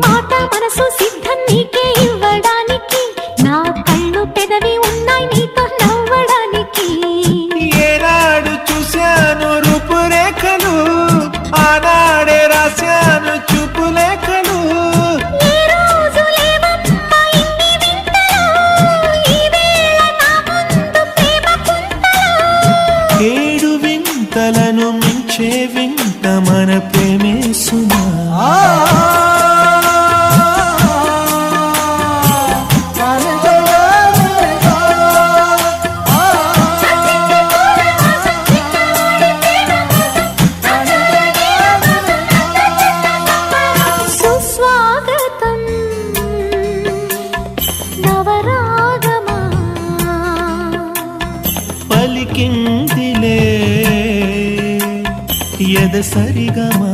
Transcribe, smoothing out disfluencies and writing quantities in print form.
మాట మనసు సిద్ధం నీకే ఇవ్వడానికి, నా కళ్ళు పెదవి ఉన్నాయి నీతో నవ్వడానికి. ఏనాడు చూశాను రూపురేఖలు, ఆనాడే రాశాను చూపులేఖలు. ఏ రోజు లేవమ్మా ఇన్ని వింతలు, ఈ వేళ నా ముందు ప్రేమ కుంతలు. ఏడు వింతలను మించే వింత మన ప్రేమే సుమా. సుస్వాగతం నవరాగమా, పలికిందిలే ఎద సరిగమా.